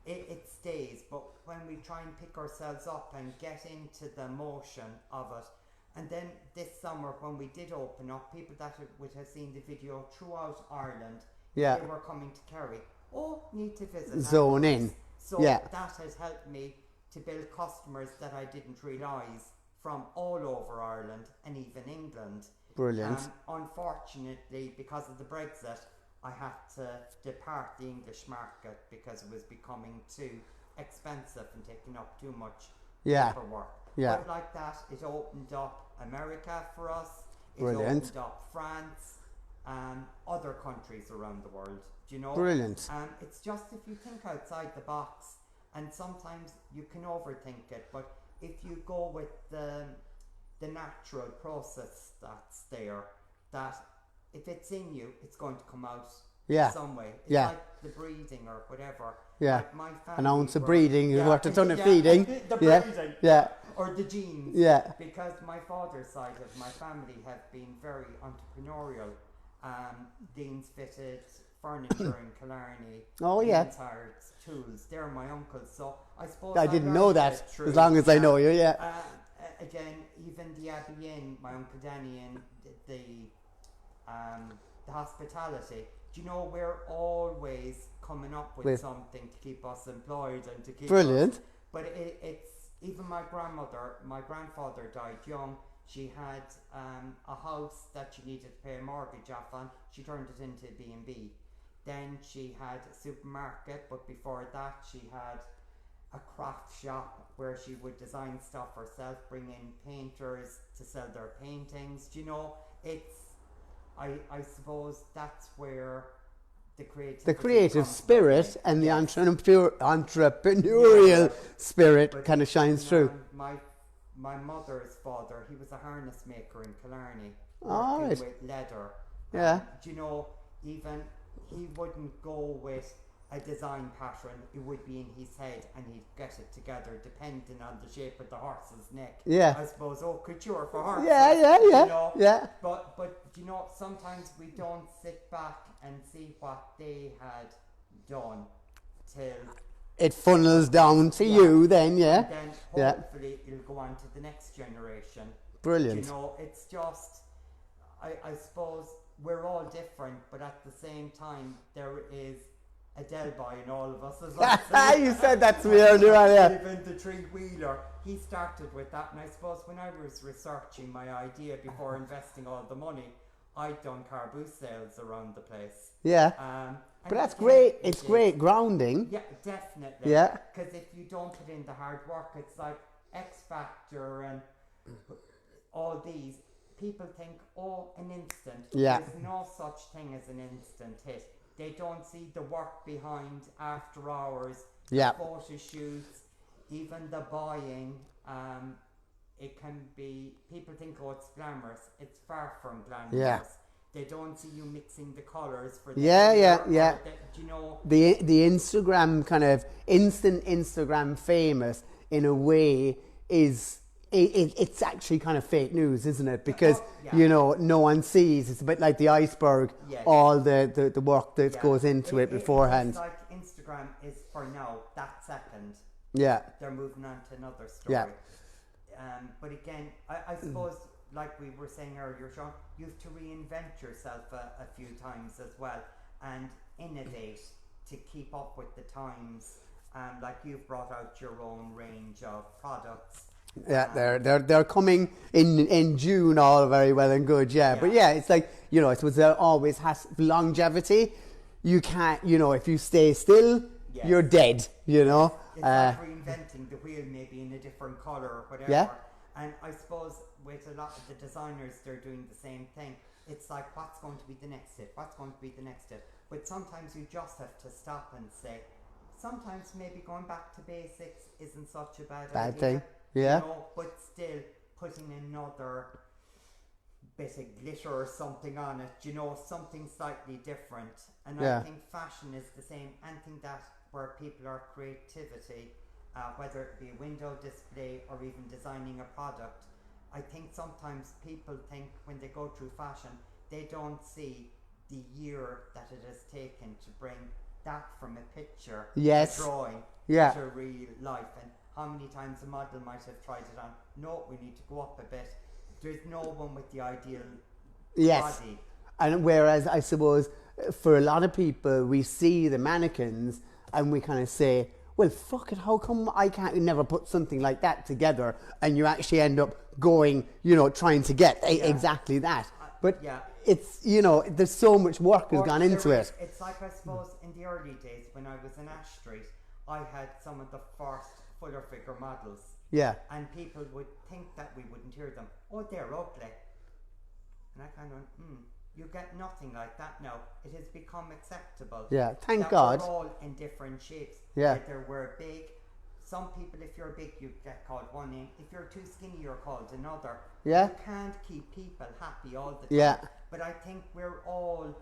it stays, but when we try and pick ourselves up and get into the motion of it, and then this summer when we did open up, people that would have seen the video throughout Ireland, they were coming to Kerry. Oh, need to visit. Zone in. So that has helped me to build customers that I didn't realise from all over Ireland and even England. Brilliant. Unfortunately, because of the Brexit, I had to depart the English market because it was becoming too expensive and taking up too much paperwork. But like that, it opened up America for us. It opened up France and other countries around the world. Do you know? Brilliant. It's just if you think outside the box, and sometimes you can overthink it, but if you go with the natural process that's there, that if it's in you, it's going to come out some way. It's like the breathing or whatever. Yeah. Like my family, an ounce of breathing is worth a ton of feeding. The breathing. Yeah. Or the genes. Yeah. Because my father's side of my family have been very entrepreneurial. Leane's fitted furniture in Killarney. Oh yeah. Leane's hired tools. They're my uncles. So I suppose I didn't know that. As long as I know you, again, even the Abbey Inn, my uncle Danny Inn, the hospitality. Do you know, we're always coming up with something to keep us employed and to keep Brilliant. us, but even my grandfather died young. She had a house that she needed to pay a mortgage off on. She turned it into a B&B. Then she had a supermarket, but before that she had a craft shop where she would design stuff herself, bring in painters to sell their paintings. Do you know, it's, I suppose that's where the creative spirit and the entrepreneurial spirit kind of shines through. My mother's father, he was a harness maker in Killarney, working with leather. Yeah. Do you know, even he wouldn't go with a design pattern, it would be in his head and he'd get it together depending on the shape of the horse's neck. Yeah. I suppose, couture for horses. Yeah. You know? Yeah. But you know, sometimes we don't sit back and see what they had done till it funnels down to you then, yeah. And then hopefully it'll go on to the next generation. Brilliant. You know, it's just, I suppose we're all different, but at the same time there is a Del Boy in all of us. You said that to me earlier on, yeah. Even the three-wheeler, he started with that, and I suppose when I was researching my idea before investing all the money, I'd done car boost sales around the place. Yeah. But that's great. It's great grounding. Yeah, definitely. Yeah. Because if you don't put in the hard work, it's like X Factor and all these. People think, an instant. Yeah. There's no such thing as an instant hit. They don't see the work behind after hours. Yeah. Photo shoots, even the buying. It can be, people think, it's glamorous. It's far from glamorous. Yeah. They don't see you mixing the colours for the Yeah. do you know, the Instagram kind of instant Instagram famous in a way is it's actually kind of fake news, isn't it? Because you know, no one sees. It's a bit like the iceberg. Yes. All the work that goes into it beforehand. It's like Instagram is for now, that second. Yeah. They're moving on to another story. Yeah. But again, I suppose, like we were saying earlier, Sean, you have to reinvent yourself a few times as well and innovate to keep up with the times. Like you've brought out your own range of products. Yeah, they're coming in June, all very well and good. Yeah, but yeah, it's like, you know, I suppose there always has longevity. You can't, you know, if you stay still, you're dead. You know. It's like reinventing the wheel, maybe in a different colour or whatever. Yeah. And I suppose with a lot of the designers, they're doing the same thing. It's like, what's going to be the next hit? What's going to be the next hit? But sometimes you just have to stop and say, sometimes maybe going back to basics isn't such a bad idea. Thing. Yeah. You know, but still putting another bit of glitter or something on it, you know, something slightly different. And I think fashion is the same. Anything that where people are creativity, whether it be a window display or even designing a product. I think sometimes people think when they go through fashion, they don't see the year that it has taken to bring that from a picture, a drawing, to real life. And how many times a model might have tried it on. No, we need to go up a bit. There's no one with the ideal body. And whereas I suppose for a lot of people, we see the mannequins and we kind of say, well, fuck it, how come I can't never put something like that together? And you actually end up going, you know, trying to get exactly that. But it's, you know, there's so much work has gone into it. It's like, I suppose, in the early days when I was in Ash Street, I had some of the first fuller figure models. Yeah. And people would think that we wouldn't hear them. Oh, they're ugly. And I kind of went, you get nothing like that now. It has become acceptable. Yeah, thank that God. We're all in different shapes. Yeah. Whether we're big. Some people, if you're big, you get called one name. If you're too skinny, you're called another. Yeah. You can't keep people happy all the time. Yeah. But I think we're all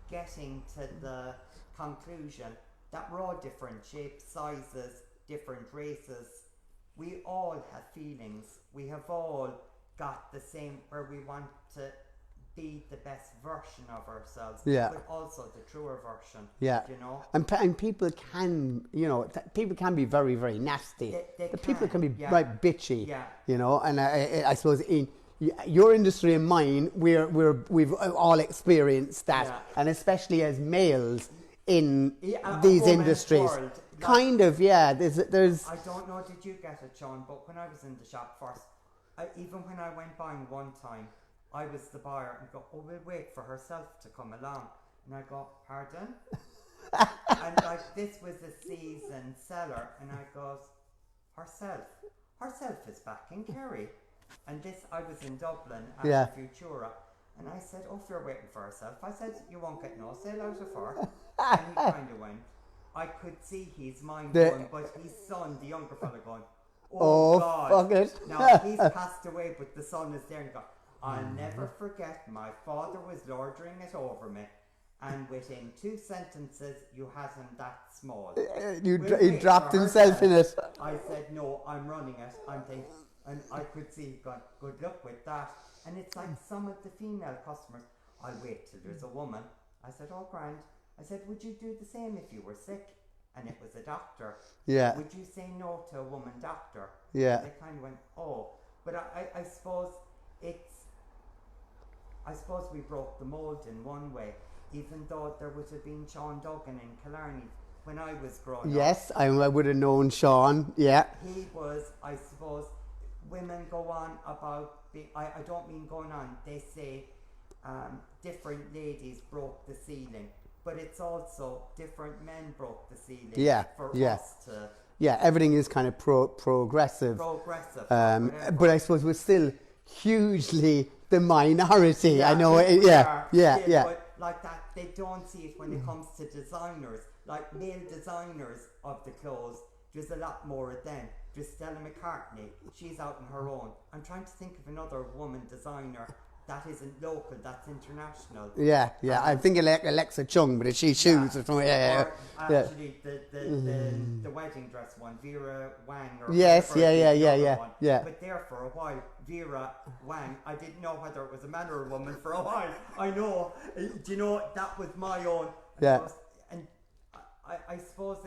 getting to the conclusion that we're all different shapes, sizes, different races. We all have feelings. We have all got the same, where we want to be the best version of ourselves, but also the truer version. You know, and people can, you know, people can be very, very nasty. People can be right bitchy. You know, and I suppose in your industry and mine, we've all experienced that, and especially as males in these industries. kind of, yeah. There's. I don't know, did you get it, Sean? But when I was in the shop first, even when I went buying one time, I was the buyer and go, oh, we'll wait for herself to come along. And I go, pardon? And like, this was a seasoned seller, and I goes, herself is back in Kerry. And this, I was in Dublin at Futura, and I said, oh, if you're waiting for herself, I said, you won't get no sale out of her. And he kind of went, I could see his mind going, but his son, the younger fella, going, oh God. Fuck it. Now, he's passed away, but the son is there, and going, I'll never forget, my father was lording it over me. And within 2 sentences, you had him that small. He dropped himself in it. I said, no, I'm running it. I'm thinking, and I could see, God, good luck with that. And it's like some of the female customers, I'll wait till there's a woman. I said, oh, grand. I said, would you do the same if you were sick? And it was a doctor. Yeah. Would you say no to a woman doctor? Yeah. They kind of went, oh. But I suppose we broke the mould in one way. Even though there would have been Sean Duggan in Killarney when I was growing up. Yes, I would have known Sean, yeah. He was, I suppose, women go on about, I don't mean going on, they say different ladies broke the ceiling, but it's also different men broke the ceiling for us to... Yeah, everything is kind of progressive. Progressive. But I suppose we're still hugely the minority. Yeah, I know, yeah. But like that, they don't see it when it comes to designers. Like male designers of the clothes, there's a lot more of them. There's Stella McCartney, she's out on her own. I'm trying to think of another woman designer that isn't local, that's international. Yeah. I'm thinking like Alexa Chung, but it's she shoes or something. Actually, the wedding dress one, Vera Wang. Or yes, one. yeah. But there for a while, Vera Wang, I didn't know whether it was a man or a woman for a while. I know. Do you know, that was my own. And I suppose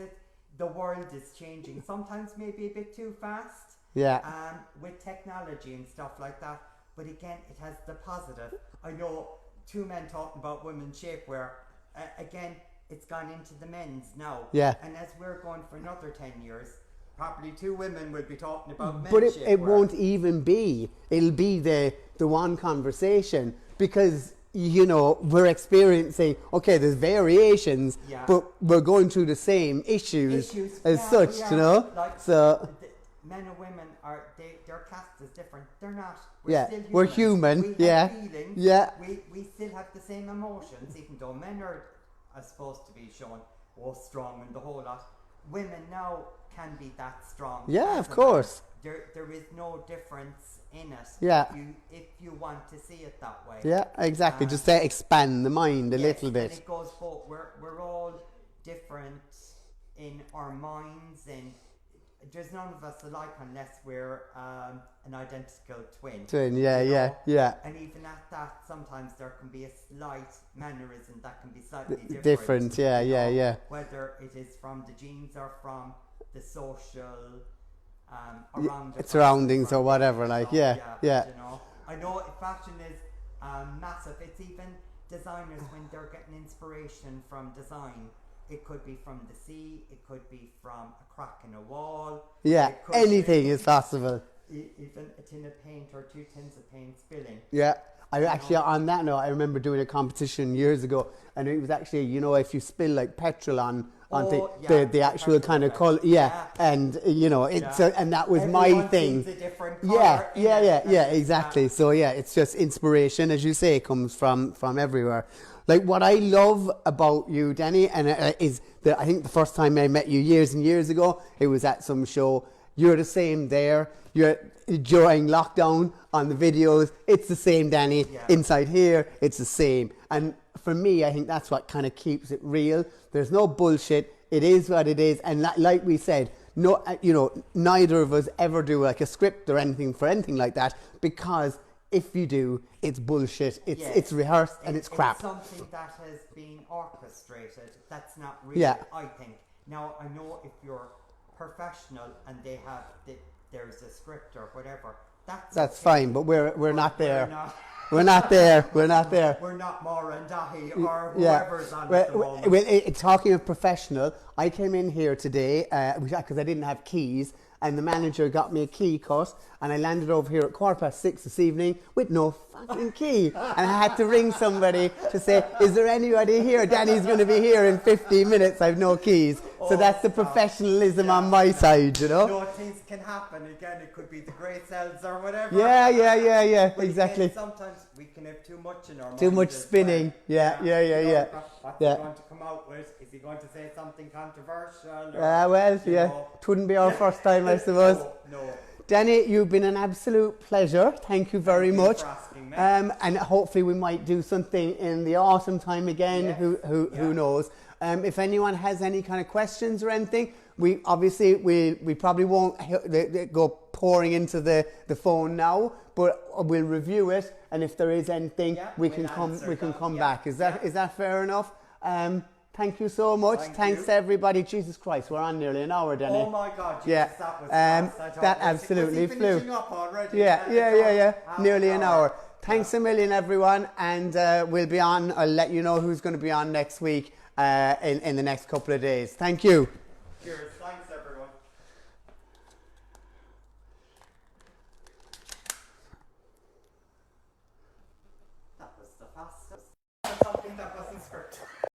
the world is changing. Sometimes maybe a bit too fast. Yeah. With technology and stuff like that. But again, it has the positive. I know 2 men talking about women's shapewear. Again, it's gone into the men's now. Yeah. And as we're going for another 10 years, probably 2 women will be talking about men's but shapewear. It won't even be. It'll be the one conversation because, you know, we're experiencing, okay, there's variations, but we're going through the same issues as such, you know? Like, so... Men and women their cast is different. They're not. We're human. We have feelings. Yeah. We still have the same emotions, even though men are supposed to be shown strong and the whole lot. Women now can be that strong. Yeah, of course. There is no difference in it. Yeah. If you want to see it that way. Yeah, exactly. Just to expand the mind a little bit. And it goes both. We're all different in our minds, and there's none of us alike unless we're an identical twin. Yeah. And even at that, sometimes there can be a slight mannerism that can be slightly different. Different, yeah. Whether it is from the genes or from the social surroundings or whatever, like, yeah. You know, I know fashion is massive. It's even designers when they're getting inspiration from design. It could be from the sea, it could be from a crack in a wall. Yeah, anything is possible. Even a tin of paint or 2 tins of paint spilling. Yeah. I actually, on that note, I remember doing a competition years ago, and it was actually, you know, if you spill like petrol onto the actual kind of colour, and you know, it's and that was my thing. A different colour exactly. So it's just inspiration, as you say, comes from everywhere. Like what I love about you, Danny, and is that I think the first time I met you years and years ago, it was at some show. You're the same there. You're during lockdown on the videos. It's the same, Danny. Yeah. Inside here, it's the same. And for me, I think that's what kind of keeps it real. There's no bullshit. It is what it is. And like we said, no, you know, neither of us ever do like a script or anything for anything like that, because if you do, it's bullshit. It's rehearsed and it's crap. It's something that has been orchestrated. That's not real, I think. Now, I know if you're professional and they have there's a script or whatever, That's okay. fine, but we're not there. We're not there. We're not there. We're not Maura and Dahi or whoever's on at the moment. Well, talking of professional, I came in here today because I didn't have keys, and the manager got me a key cut, and I landed over here at 6:15 this evening with no fucking key. And I had to ring somebody to say, is there anybody here? Danny's going to be here in 15 minutes. I have no keys. So that's the professionalism on my side, you know? No, things can happen. Again, it could be the grey cells or whatever. Yeah, exactly. Again, sometimes we can have too much in our mind. Too much spinning. Well. Yeah. What's he going to come out with? Is he going to say something controversial? It wouldn't be our first time, I suppose. No. Danny, you've been an absolute pleasure. Thank you very much. For asking me. And hopefully we might do something in the autumn time again. Yes. Who knows? If anyone has any kind of questions or anything, we probably won't go pouring into the phone now, but we'll review it, and if there is anything, we can come back. Is that fair enough? Thank you so much. Thanks to everybody. Jesus Christ, we're on nearly an hour, Danny. Oh my God, Jesus, that was fast. That absolutely flew. Finishing up already? Yeah. Nearly an hour. Thanks a million, everyone, and we'll be on. I'll let you know who's going to be on next week in the next couple of days. Thank you. Cheers. Thanks, everyone. That was the fastest. Something that wasn't scripted.